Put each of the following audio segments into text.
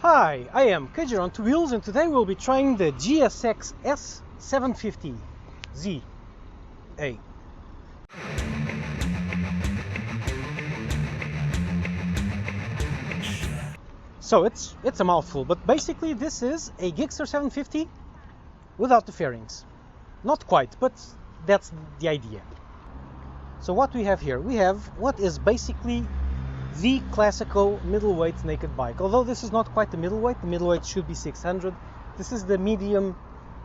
Hi, I am Kajer on two wheels, and today we'll be trying the GSX-750Z. So it's a mouthful, but basically this is a Gixxer 750 without the fairings. Not quite, but that's the idea. So what we have here, we have what is basically the classical middleweight naked bike. Although this is not quite the middleweight should be 600. This is the medium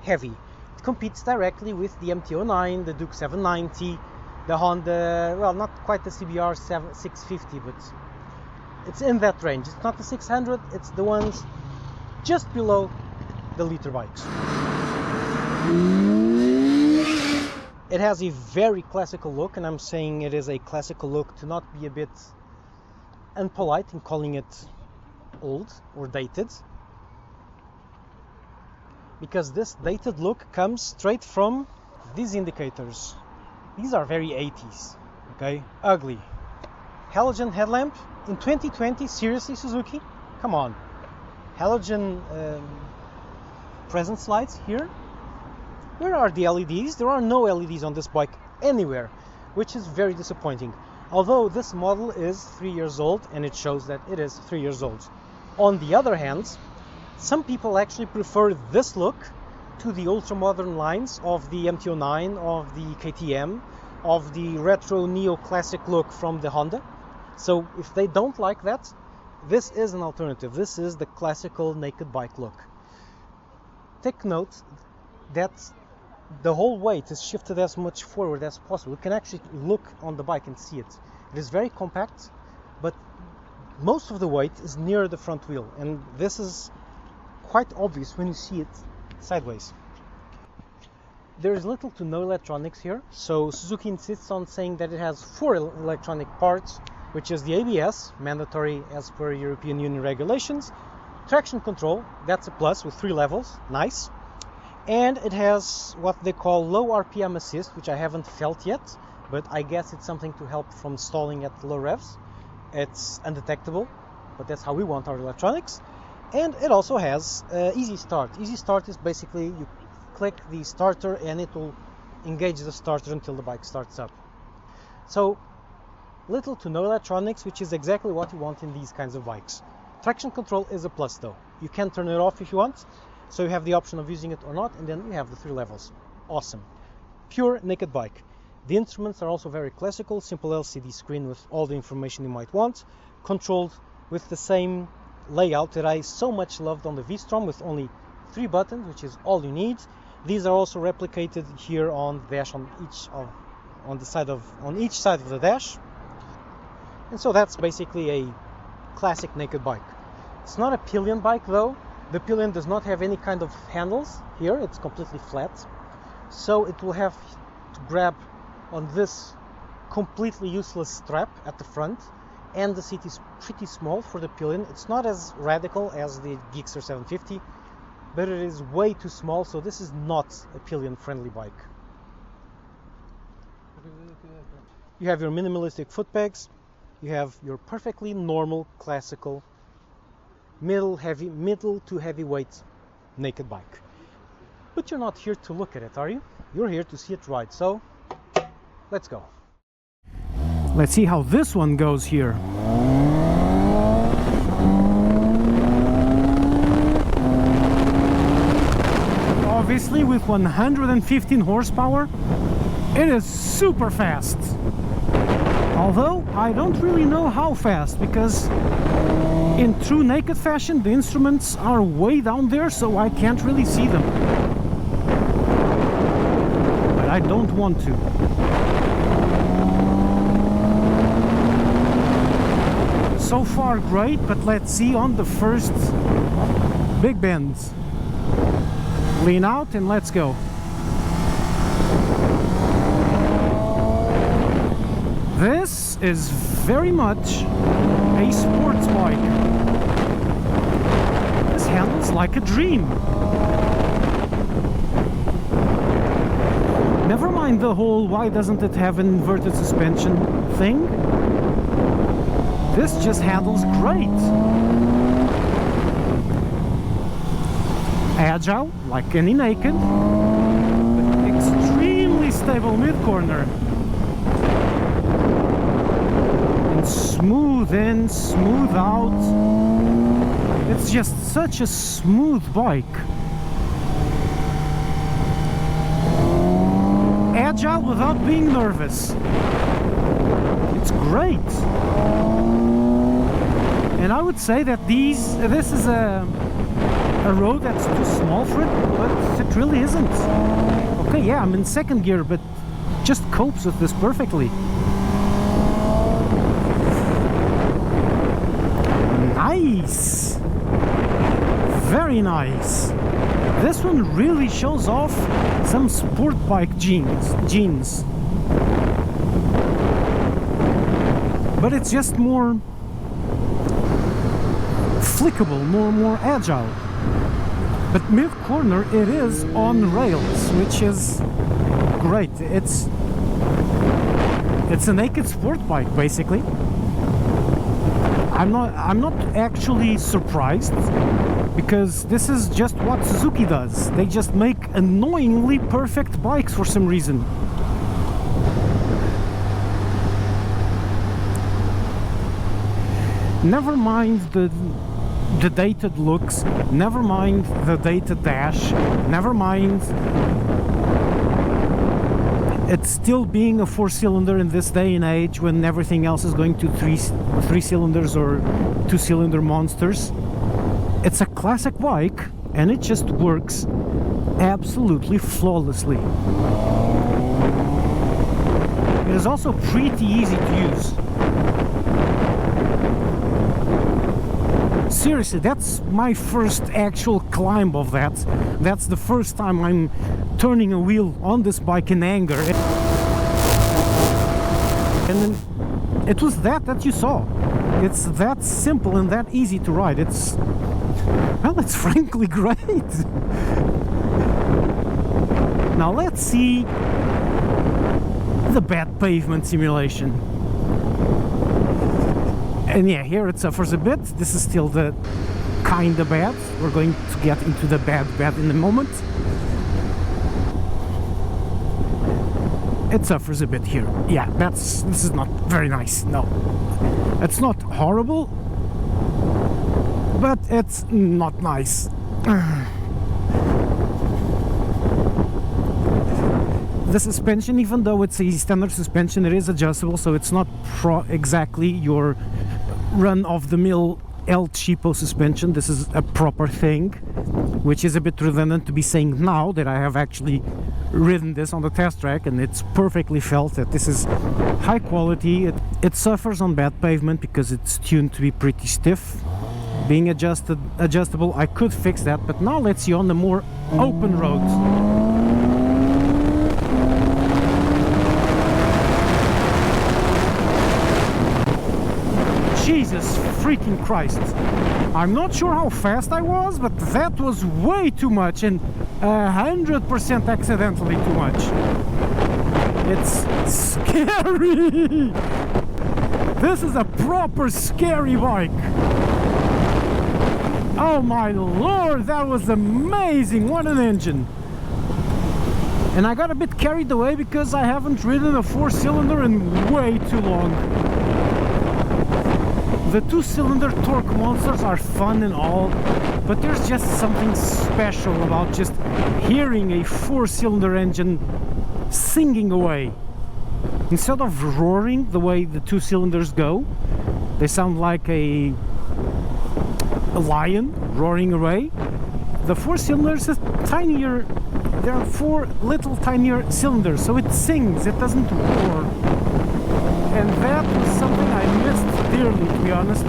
heavy. It competes directly with the MT-09, the Duke 790, the Honda, well, not quite the CBR 650, but it's in that range. It's not the 600, it's the ones just below the liter bikes. It has a very classical look, and I'm saying it is a classical look to not be a bit unpolite in calling it old or dated, because this dated look comes straight from these indicators. These are very 80s, okay? Ugly. Halogen headlamp in 2020, seriously, Suzuki? Come on. Halogen presence lights here. Where are the LEDs? There are no LEDs on this bike anywhere, which is very disappointing. Although this model is 3 years old, and it shows that it is 3 years old. On the other hand, some people actually prefer this look to the ultra-modern lines of the MT-09, of the KTM, of the retro neo-classic look from the Honda. So if they don't like that, this is an alternative. This is the classical naked bike look. Take note that the whole weight is shifted as much forward as possible. You can actually look on the bike and see it. It is very compact, but most of the weight is near the front wheel, and this is quite obvious when you see it sideways. There is little to no electronics here, so Suzuki insists on saying that it has 4 electronic parts, which is the ABS, mandatory as per European Union regulations, traction control, that's a plus with 3 levels, nice. And it has what they call low RPM assist, which I haven't felt yet, but I guess it's something to help from stalling at low revs. It's undetectable, but that's how we want our electronics. And it also has easy start. Easy start is basically you click the starter and it will engage the starter until the bike starts up. So little to no electronics, which is exactly what you want in these kinds of bikes. Traction control is a plus though. You can turn it off if you want. So you have the option of using it or not, and then you have the 3 levels. Awesome. Pure naked bike. The instruments are also very classical, simple LCD screen with all the information you might want, controlled with the same layout that I so much loved on the V-Strom, with only 3 buttons, which is all you need. These are also replicated here on the dash on each side of the dash. And so that's basically a classic naked bike. It's not a pillion bike though. The pillion does not have any kind of handles here, it's completely flat. So it will have to grab on this completely useless strap at the front, and the seat is pretty small for the pillion. It's not as radical as the Gixxer 750, but it is way too small, so this is not a pillion friendly bike. You have your minimalistic foot pegs, you have your perfectly normal classical middle to heavyweight naked bike. But you're not here to look at it, are you? You're here to see it ride, so let's go. Let's see how this one goes here. Obviously with 115 horsepower, it is super fast. Although I don't really know how fast, because in true naked fashion the instruments are way down there, so I can't really see them. But I don't want to. So far great, but let's see on the first big bends. Lean out and let's go. This is very much a sports bike. This handles like a dream. Never mind the whole why doesn't it have an inverted suspension thing. This just handles great. agile, like any naked, but extremely stable mid-corner. And smooth in, smooth out. It's just such a smooth bike. Agile without being nervous. It's great. And I would say that this is a road that's too small for it, but it really isn't. Okay, yeah, I'm in second gear, but just copes with this perfectly. Nice! Very nice. This one really shows off some sport bike genes. But it's just more flickable, more agile. But mid-corner, it is on rails, which is great. It's a naked sport bike, basically. I'm not actually surprised, because this is just what Suzuki does. They just make annoyingly perfect bikes for some reason. Never mind the dated looks, never mind the dated dash, never mind it's still being a 4-cylinder in this day and age when everything else is going to three cylinders or 2-cylinder monsters. It's a classic bike and it just works absolutely flawlessly. It is also pretty easy to use. Seriously, that's my first actual climb of that. That's the first time I'm turning a wheel on this bike in anger. And then it was that you saw. It's that simple and that easy to ride. It's frankly great. Now let's see the bad pavement simulation. And yeah, here it suffers a bit. This is still the kinda bad. We're going to get into the bad in a moment. It suffers a bit here. Yeah, this is not very nice. No, it's not horrible, but it's not nice. The suspension, even though it's a standard suspension, it is adjustable, so it's not exactly your run-of-the-mill El Cheapo suspension. This is a proper thing, which is a bit redundant to be saying now that I have actually ridden this on the test track, and it's perfectly felt that this is high quality. It suffers on bad pavement because it's tuned to be pretty stiff. Being adjustable, I could fix that, but now let's see on the more open roads. Jesus freaking Christ. I'm not sure how fast I was, but that was way too much, and 100% accidentally too much. It's scary! This is a proper scary bike. Oh my lord, that was amazing! What an engine! And I got a bit carried away because I haven't ridden a 4-cylinder in way too long. The 2-cylinder torque monsters are fun and all, but there's just something special about just hearing a 4-cylinder engine singing away. Instead of roaring the way the 2-cylinders go, they sound like a lion roaring away. The 4-cylinder is tinier. There are 4 little tinier cylinders, so it sings, it doesn't roar. And that was something I missed dearly, to be honest.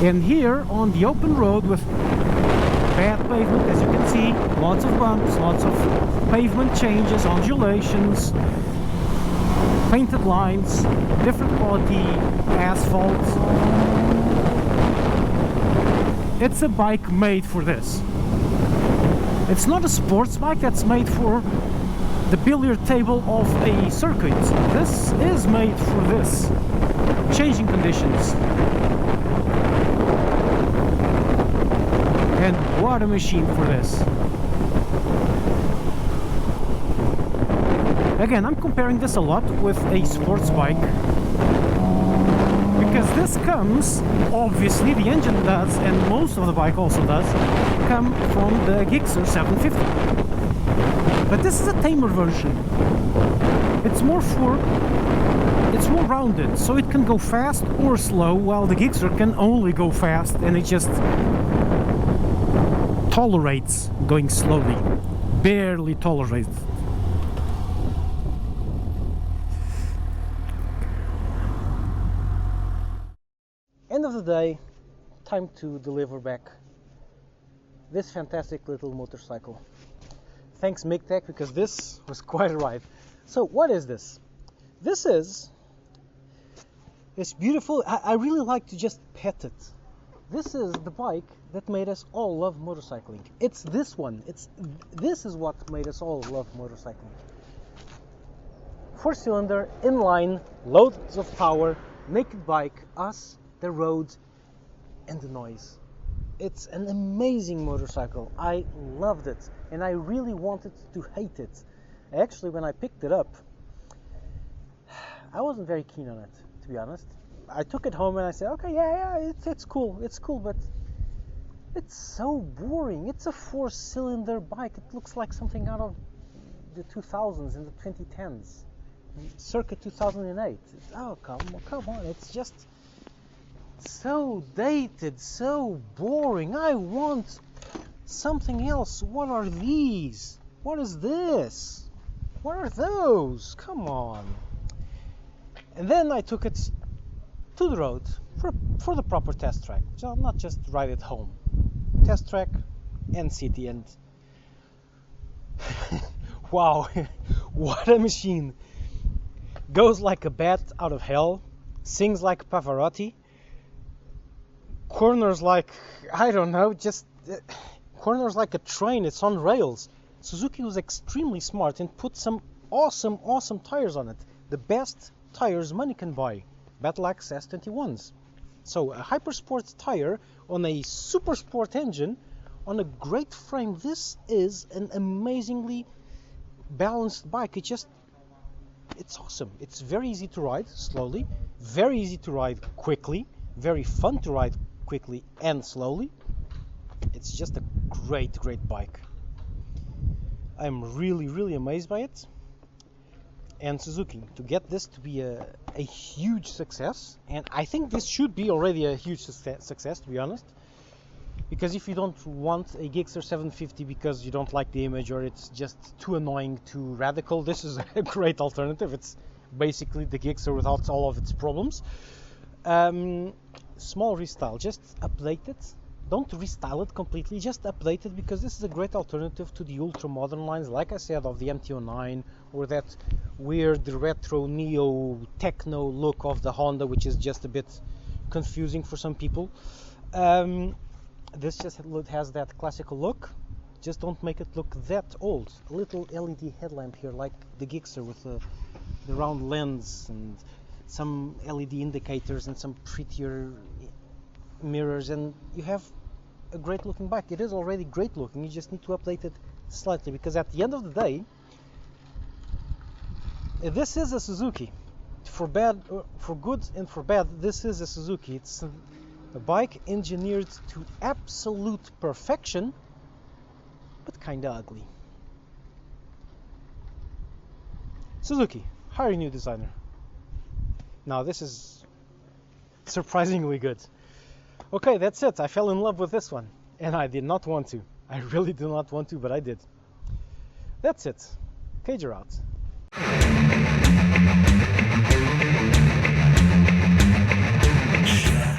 And here on the open road with bad pavement, as you can see, lots of bumps, lots of pavement changes, undulations, painted lines, different quality asphalt. It's a bike made for this. It's not a sports bike that's made for the billiard table of a circuit. This is made for this. Changing conditions. What a machine for this. Again, I'm comparing this a lot with a sports bike, because this comes, obviously the engine does, and most of the bike also does, come from the GSX-750. But this is a tamer version. It's more rounded, so it can go fast or slow, while the GSX can only go fast, and it just tolerates going slowly, barely tolerates. End of the day, time to deliver back this fantastic little motorcycle. Thanks MigTech, because this was quite a ride. So what is this? This is, it's beautiful. I really like to just pet it. This is the bike that made us all love motorcycling. It's this one. This is what made us all love motorcycling. 4-cylinder, inline, loads of power, naked bike, us, the road, and the noise. It's an amazing motorcycle. I loved it, and I really wanted to hate it. Actually, when I picked it up, I wasn't very keen on it, to be honest. I took it home and I said, okay, yeah, it's cool, but it's so boring. It's a 4-cylinder bike. It looks like something out of the 2000s and the 2010s, circa 2008. Oh, come on, it's just so dated, so boring. I want something else. What are these? What is this? What are those? Come on. And then I took it to the road for the proper test track. So not just ride it home. Test track and city, and wow, what a machine. Goes like a bat out of hell, sings like Pavarotti, corners like, I don't know, just corners like a train. It's on rails. Suzuki was extremely smart and put some awesome tires on it. The best tires money can buy, Battleaxe S21s. So a hypersport tire on a super sport engine on a great frame. This is an amazingly balanced bike. It's awesome. It's very easy to ride slowly, very easy to ride quickly, very fun to ride quickly and slowly. It's just a great bike. I'm really amazed by it. And Suzuki, to get this to be a huge success, and I think this should be already a huge success, to be honest, because if you don't want a GSX-750 because you don't like the image or it's just too annoying, too radical, this is a great alternative. It's basically the GSX without all of its problems. Small restyle, just update it. Don't restyle it completely, just update it, because this is a great alternative to the ultra modern lines, like I said, of the MT-09 or that weird retro neo techno look of the Honda, which is just a bit confusing for some people. This just has that classical look. Just don't make it look that old. A little LED headlamp here, like the GSX with the round lens, and some LED indicators and some prettier mirrors, and you have a great looking bike. It is already great looking, you just need to update it slightly, because at the end of the day, this is a Suzuki. For good and for bad, this is a Suzuki. It's a bike engineered to absolute perfection, but kinda ugly. Suzuki, hire a new designer. Now this is surprisingly good. Okay, that's it. I fell in love with this one, and I did not want to. I really did not want to, but I did. That's it. Cager out.